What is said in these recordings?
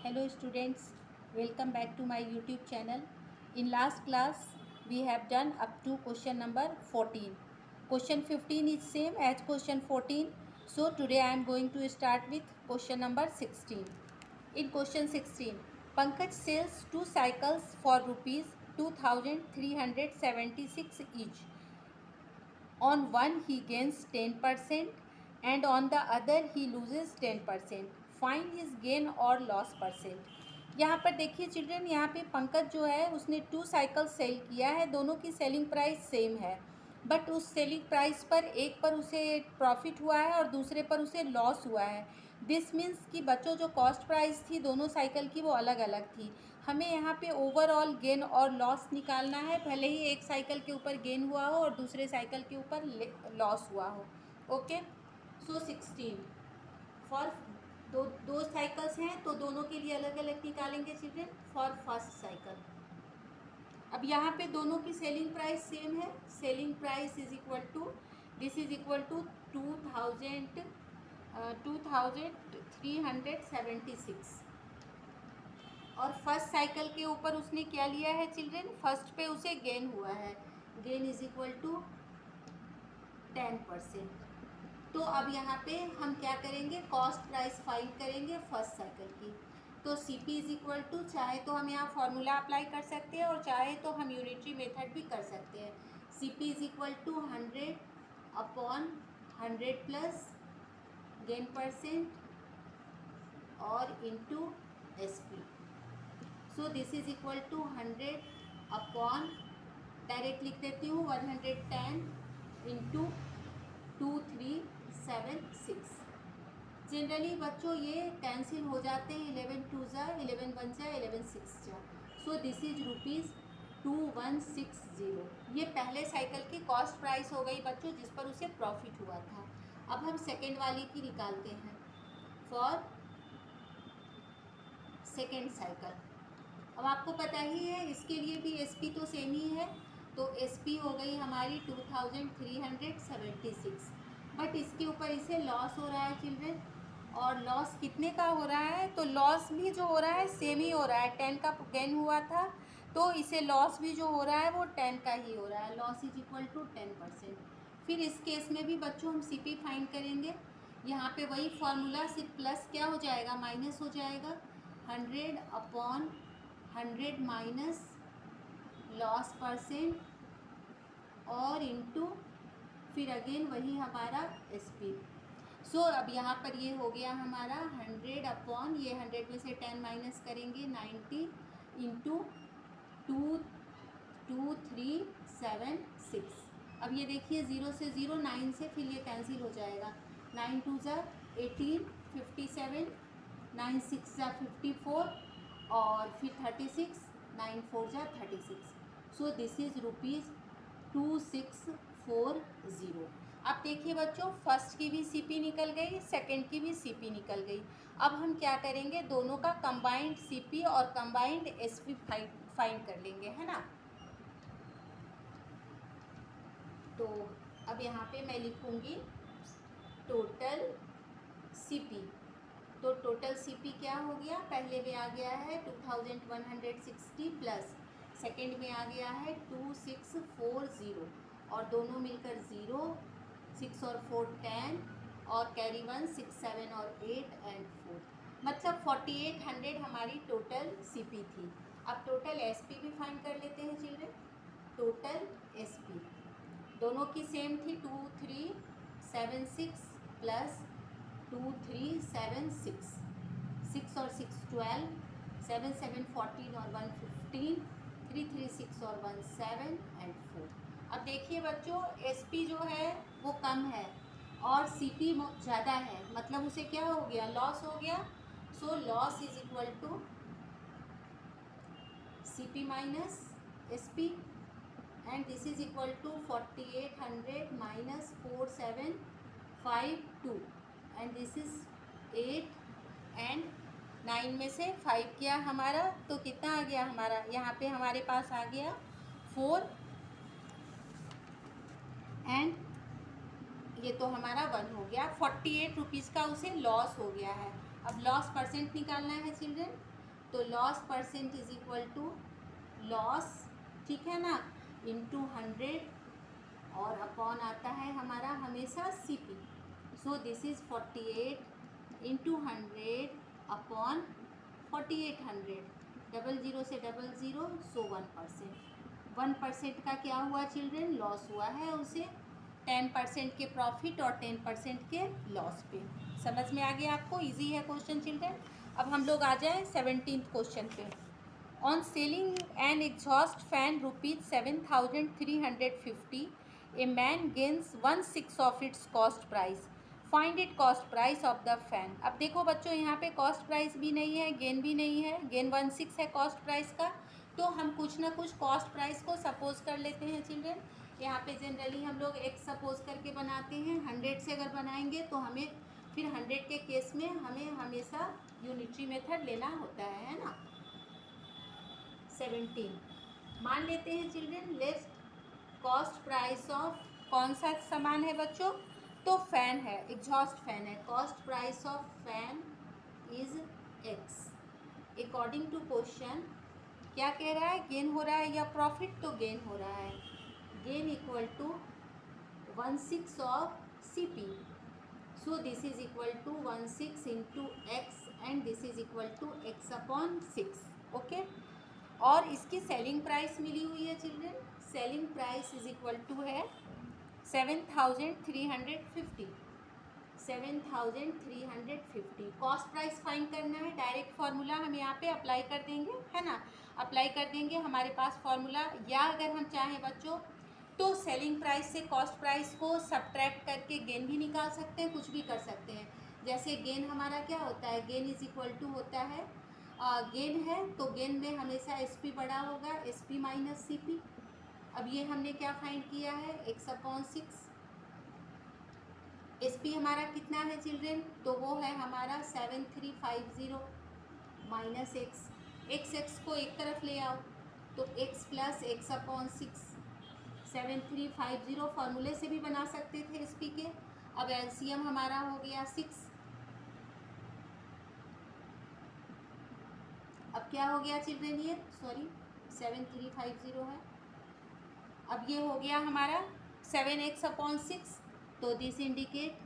Hello students, welcome back to my YouTube channel. In last class we have done up to question number 14. Question 15 is same as question 14. So today I am going to start with question number 16. In question 16, Pankaj sells 2 cycles for rupees 2376 each. On one he gains 10% and on the other he loses 10%. Find his gain और loss percent. यहाँ पर देखिए children, यहाँ पे पंकज जो है उसने 2 cycle cell किया है, दोनों की सेलिंग प्राइस सेम है, बट उस सेलिंग प्राइस पर एक पर उसे प्रॉफिट हुआ है और दूसरे पर उसे लॉस हुआ है। दिस मीन्स कि बच्चों जो कॉस्ट प्राइस थी दोनों साइकिल की वो अलग अलग थी। हमें यहाँ पे ओवरऑल गेन और लॉस निकालना है, भले ही एक साइकिल के ऊपर गेन हुआ हो और दूसरे साइकिल के ऊपर लॉस हुआ हो। ओके, सो 16 फॉर दो साइकिल्स हैं तो दोनों के लिए अलग अलग निकालेंगे चिल्ड्रन। फॉर फर्स्ट साइकिल, अब यहाँ पे दोनों की सेलिंग प्राइस सेम है। Selling price is equal to, this is equal to 2376 और फर्स्ट साइकिल के ऊपर उसने क्या लिया है चिल्ड्रन, फर्स्ट पे उसे गेन हुआ है, गेन इज इक्वल टू 10%। तो अब यहाँ पे हम क्या करेंगे, कॉस्ट प्राइस फाइंड करेंगे फर्स्ट साइकिल की। तो C P is equal to, चाहे तो हम यहाँ फॉर्मूला अप्लाई कर सकते हैं और चाहे तो हम यूनिटरी मेथड भी कर सकते हैं। C P is equal to 100 upon 100 plus gain percent और into S P. So this is equal to 100 upon, direct लिख देती हूँ, 110 इंटू 2376। जनरली बच्चों ये कैंसिल हो जाते हैं, 11 टू जा 11 वन जा 11 सिक्स जा। सो दिस इज रुपीज़ 2160। ये पहले साइकिल की कॉस्ट प्राइस हो गई बच्चों जिस पर उसे प्रॉफिट हुआ था। अब हम सेकेंड वाली की निकालते हैं। फॉर सेकेंड साइकिल, अब आपको पता ही है इसके लिए भी एस पी तो सेम ही है, तो एस पी हो गई हमारी 2376, बट इसके ऊपर इसे लॉस हो रहा है चिल्ड्रन। और लॉस कितने का हो रहा है, तो लॉस भी जो हो रहा है सेम ही हो रहा है, 10 का गेन हुआ था तो इसे लॉस भी जो हो रहा है वो 10 का ही हो रहा है। Loss is equal to 10%। फिर इस केस में भी बच्चों हम सी पी फाइंड करेंगे। यहाँ पे वही फॉर्मूला, सिर्फ प्लस क्या हो जाएगा, माइनस हो जाएगा। 100 अपॉन 100 माइनस लॉस परसेंट और इनटू फिर अगेन वही हमारा एस पी। सो अब यहाँ पर ये हो गया हमारा 100 अपॉन, ये 100 में से 10 माइनस करेंगे 90 इंटू 2376। अब ये देखिए 0 से 0, 9 से फिर ये कैंसिल हो जाएगा, 9 टू ज़ा 18, 57, 9 सिक्स ज़ा 54 और फिर 36, 9 फोर ज़ा 36। So this is rupees 2640। अब देखिए बच्चों, फर्स्ट की भी सीपी निकल गई, सेकंड की भी सीपी निकल गई। अब हम क्या करेंगे, दोनों का कंबाइंड सीपी और कंबाइंड एसपी फाइंड कर लेंगे, है ना। तो अब यहाँ पे मैं लिखूँगी टोटल सीपी। तो टोटल सीपी क्या हो गया, पहले में आ गया है 2160 प्लस सेकेंड में आ गया है 2640 और दोनों मिलकर 0, 6 और 4 10 और कैरी 1 6 7 और 8 एंड 4, मतलब 4800 हमारी टोटल सीपी थी। अब टोटल एसपी भी फाइंड कर लेते हैं चिल्ड्रन। टोटल एसपी दोनों की सेम थी, 2376 प्लस 2376, 6 और 6 12, 7 7 14 और 1 15, 3 3 6 और 1 7 एंड 4। अब देखिए बच्चों, एसपी जो है वो कम है और सीपी ज़्यादा है, मतलब उसे क्या हो गया, लॉस हो गया। So loss is equal to CP minus SP and this is equal to 4800 minus 4752 and this is 8 and 9 में से 5 किया हमारा, तो कितना आ गया हमारा, यहाँ पे हमारे पास आ गया 4 एंड ये तो हमारा 1 हो गया। 48 रुपीज़ का उसे लॉस हो गया है। अब लॉस परसेंट निकालना है चिल्ड्रन। तो loss percent is equal to loss, ठीक है ना, इंटू 100 और अपॉन आता है हमारा हमेशा CP। So this is 48 into 100 upon 4800, 00 से 00, सो 1%। 1% का क्या हुआ चिल्ड्रेन, लॉस हुआ है उसे 10% के प्रॉफिट और 10% के लॉस पे। समझ में आ गया आपको, इजी है क्वेश्चन चिल्ड्रेन। अब हम लोग आ जाए 17th क्वेश्चन पे। On selling N exhaust fan ₹7,350, a man gains 1/6 of its cost price, find it cost price of the fan. अब देखो बच्चों, यहाँ पे कॉस्ट प्राइस भी नहीं है, गेन भी नहीं है, गेन 1/6 है कॉस्ट प्राइस का, तो हम कुछ ना कुछ कॉस्ट प्राइस को सपोज कर लेते हैं चिल्ड्रेन। यहाँ पे जनरली हम लोग x सपोज करके बनाते हैं। 100 से अगर बनाएंगे तो हमें फिर 100 के केस में हमें हमेशा यूनिटरी मेथड लेना होता है ना। 17 मान लेते हैं children, let's cost price of, कौन सा सामान है बच्चों, तो फैन है, एग्जॉस्ट फैन है। Cost price of fan is x। According to question क्या कह रहा है, गेन हो रहा है या प्रॉफिट, तो गेन हो रहा है। Gain equal to 1/6 of CP, so this is equal to 1/6 into x and this is equal to x upon 6, okay. और इसकी सेलिंग प्राइस मिली हुई है children, selling price is equal to है 7,350, 7,350। कॉस्ट प्राइस फाइंड करना है, direct formula हम यहाँ पे अप्लाई कर देंगे, है ना, अप्लाई कर देंगे। हमारे पास फार्मूला, या अगर हम चाहें बच्चों तो सेलिंग प्राइस से कॉस्ट प्राइस को सब्ट्रैक्ट करके गेन भी निकाल सकते हैं, कुछ भी कर सकते हैं। जैसे गेन हमारा क्या होता है, गेन इज इक्वल टू होता है, गेन है तो गेन में हमेशा SP बड़ा होगा, SP माइनस CP। अब ये हमने क्या फाइंड किया है, x अपॉन 6। SP हमारा कितना है चिल्ड्रेन, तो वो है हमारा 7350 माइनस x को एक तरफ ले आओ तो x प्लस x अपॉन 6। 7350 फॉर्मूले से भी बना सकते थे SP के। अब LCM हमारा हो गया 6। अब क्या हो गया चिल्ड्रेन, ये सॉरी 7350 है। अब ये हो गया हमारा 7x अपॉन 6, तो this indicate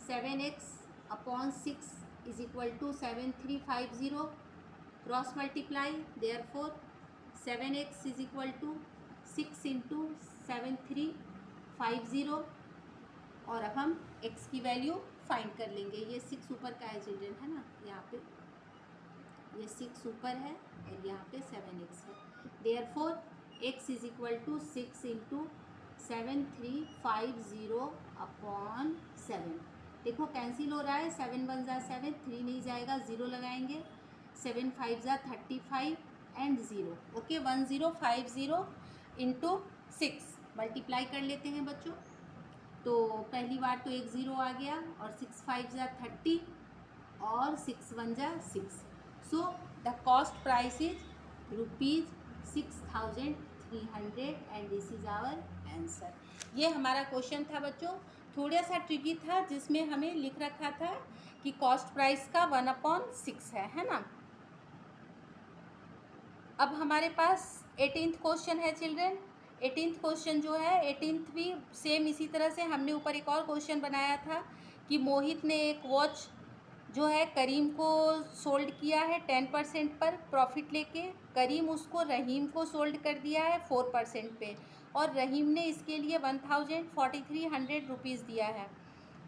7x upon 6 is equal to 7350, cross multiply, therefore 7x is equal to 6 into 7350। और अब हम x की वैल्यू फाइंड कर लेंगे। ये 6 ऊपर का है चिल्ड्रेन, है ना, यहाँ पे ये 6 ऊपर है और यहाँ पे 7x है, therefore x is equal to 6 into 7350 upon 7। देखो कैंसिल हो रहा है, 7 1 जा 7, 3 नहीं जाएगा, 0 लगाएंगे, 7 5 जा 35 एंड 0, ओके। 1050 इंटू 6 मल्टीप्लाई कर लेते हैं बच्चों। तो पहली बार तो एक 0 आ गया और 6 5 जा 30 और 6 1 जा 6। So the cost price is ₹6,300 and this is our answer. ये हमारा क्वेश्चन था बच्चों, थोड़ा सा ट्रिकी था, जिसमें हमें लिख रखा था कि कॉस्ट प्राइस का 1/6 है ना। अब हमारे पास 18th क्वेश्चन है चिल्ड्रेन। 18th क्वेश्चन जो है, 18th भी सेम इसी तरह से हमने ऊपर एक और क्वेश्चन बनाया था कि मोहित ने एक वॉच जो है करीम को सोल्ड किया है 10% पर प्रॉफिट लेके। करीम उसको रहीम को सोल्ड कर दिया है 4% पे, और रहीम ने इसके लिए 1,4300 रुपीज़ दिया है।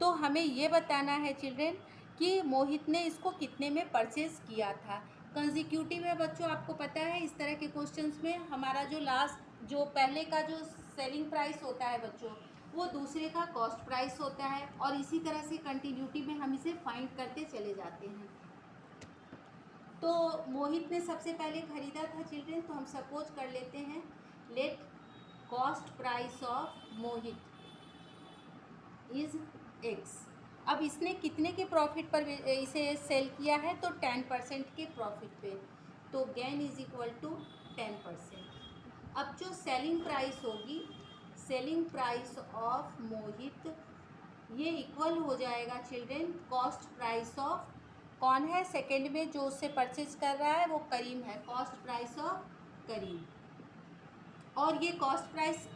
तो हमें ये बताना है चिल्ड्रेन कि मोहित ने इसको कितने में परचेज़ किया था। कंजिक्यूटिव है बच्चों, आपको पता है इस तरह के क्वेश्चंस में हमारा जो लास्ट, जो पहले का जो सेलिंग प्राइस होता है बच्चों, वो दूसरे का कॉस्ट प्राइस होता है, और इसी तरह से कंटिन्यूटी में हम इसे फाइंड करते चले जाते हैं। तो मोहित ने सबसे पहले ख़रीदा था चिल्ड्रेन, तो हम सपोज कर लेते हैं, let cost price of Mohit is x। अब इसने कितने के प्रॉफिट पर इसे सेल किया है, तो 10% के प्रॉफिट पे, तो गेन इज इक्वल टू 10%। अब जो सेलिंग प्राइस होगी, सेलिंग प्राइस ऑफ मोहित, ये इक्वल हो जाएगा चिल्ड्रेन कॉस्ट प्राइस ऑफ कौन है सेकंड में जो उससे परचेज कर रहा है? वो करीम है, कॉस्ट प्राइस ऑफ करीम। और ये कॉस्ट प्राइस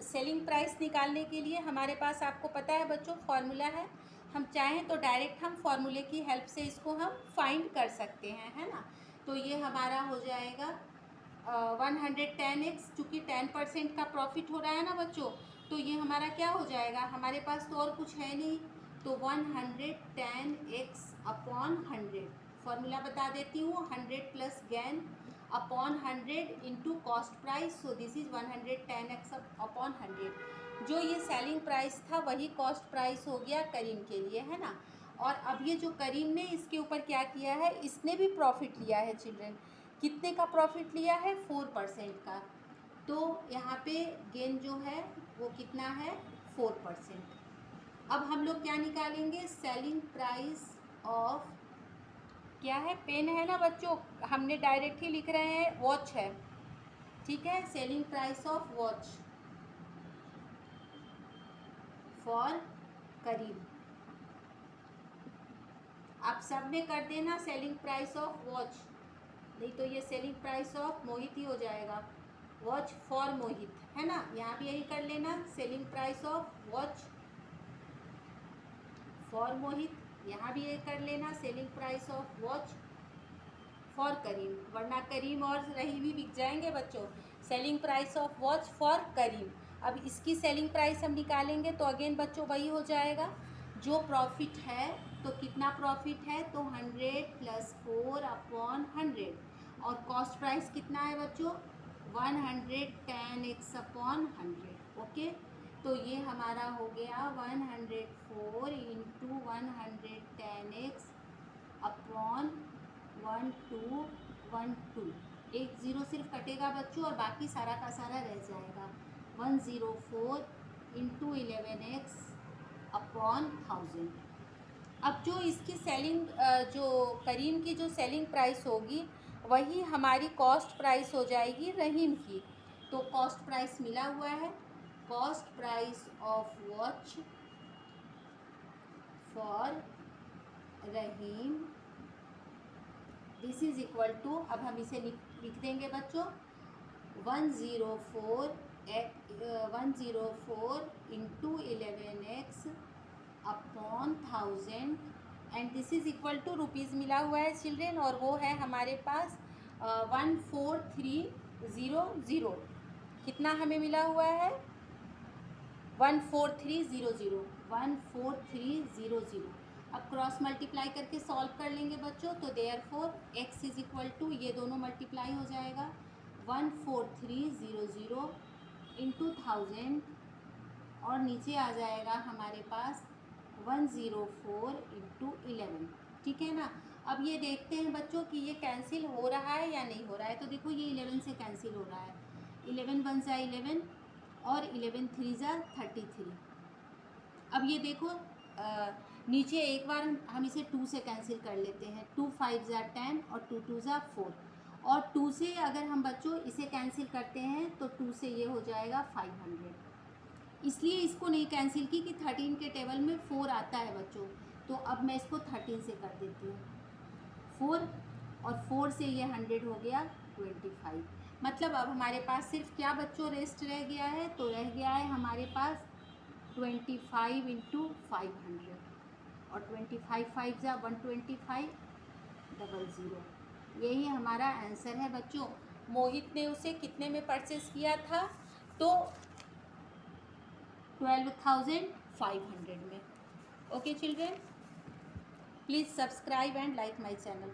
सेलिंग प्राइस निकालने के लिए हमारे पास, आपको पता है बच्चों, फॉर्मूला है। हम चाहें तो डायरेक्ट हम फॉर्मूले की हेल्प से इसको हम फाइंड कर सकते हैं, है ना। तो ये हमारा हो जाएगा 110x, चूँकि 10% का प्रॉफिट हो रहा है ना बच्चों, तो ये हमारा क्या हो जाएगा, हमारे पास तो और कुछ है नहीं, तो 110x अपॉन 100, फॉर्मूला बता देती हूँ, 100 plus gain upon 100 into cost price, so this is 110x upon 100। जो ये सेलिंग प्राइस था वही कॉस्ट प्राइस हो गया करीम के लिए, है ना। और अब ये जो करीम ने इसके ऊपर क्या किया है, इसने भी प्रॉफिट लिया है चिल्ड्रन। कितने का प्रॉफिट लिया है? 4% का। तो यहाँ पे गेन जो है वो कितना है? 4%। अब हम लोग क्या निकालेंगे? सेलिंग प्राइस ऑफ, क्या है, पेन है ना बच्चों, हमने डायरेक्ट ही लिख रहे हैं, वॉच है, ठीक है। Selling price of watch for Karim, आप सब में कर देना सेलिंग प्राइस ऑफ वॉच, नहीं तो ये सेलिंग प्राइस ऑफ मोहित ही हो जाएगा, वॉच फॉर मोहित, है ना। यहाँ भी यही कर लेना, selling price of watch for Mohit, यहाँ भी ये कर लेना, selling price of watch for Karim, वरना करीम और रही भी बिक जाएंगे बच्चों। Selling price of watch for Karim. अब इसकी सेलिंग प्राइस हम निकालेंगे तो अगेन बच्चों वही हो जाएगा, जो प्रॉफिट है, तो कितना प्रॉफिट है, तो 100 प्लस 4 अपॉन 100, और कॉस्ट प्राइस कितना है बच्चों, 110x अपॉन 100, ओके। तो ये हमारा हो गया 104 इंटू 110x अपॉन 1212, एक ज़ीरो सिर्फ कटेगा बच्चों और बाकी सारा का सारा रह जाएगा, 104 इंटू 11x अपॉन 1000। अब जो इसकी सेलिंग, जो करीम की जो सेलिंग प्राइस होगी वही हमारी कॉस्ट प्राइस हो जाएगी रहीम की। तो कॉस्ट प्राइस मिला हुआ है, cost price of watch for Rahim, this is equal to, अब हम इसे लिख देंगे बच्चों, 104 into 11x upon 1000, and this is equal to rupees मिला हुआ है चिल्ड्रेन, और वो है हमारे पास 14300। कितना हमें मिला हुआ है? 14300, 14300। अब क्रॉस मल्टीप्लाई करके सॉल्व कर लेंगे बच्चों, तो therefore x is equal to, ये दोनों मल्टीप्लाई हो जाएगा, 14300 इंटू 1000, और नीचे आ जाएगा हमारे पास 104 इंटू 11, ठीक है ना। अब ये देखते हैं बच्चों कि ये कैंसिल हो रहा है या नहीं हो रहा है। तो देखो ये 11 से कैंसिल हो रहा है, 11 वन ज़ा 11 और 11 थ्री ज़ा 33। अब ये देखो नीचे एक बार हम इसे 2 से कैंसिल कर लेते हैं, 2 5 ज़ा 10 और 2 2 ज़ा 4, और 2 से अगर हम बच्चों इसे कैंसिल करते हैं तो 2 से ये हो जाएगा 500। इसलिए इसको नहीं कैंसिल की कि 13 के टेबल में 4 आता है बच्चों, तो अब मैं इसको 13 से कर देती हूँ, 4 और 4 से ये 100 हो गया 25। मतलब अब हमारे पास सिर्फ क्या बच्चों रेस्ट रह गया है, तो रह गया है हमारे पास 25 इंटू 500, और 25 5 ज़ा 125 00। यही हमारा आंसर है बच्चों। मोहित ने उसे कितने में परचेस किया था? तो 12,500 में। Okay children, please subscribe and like my channel.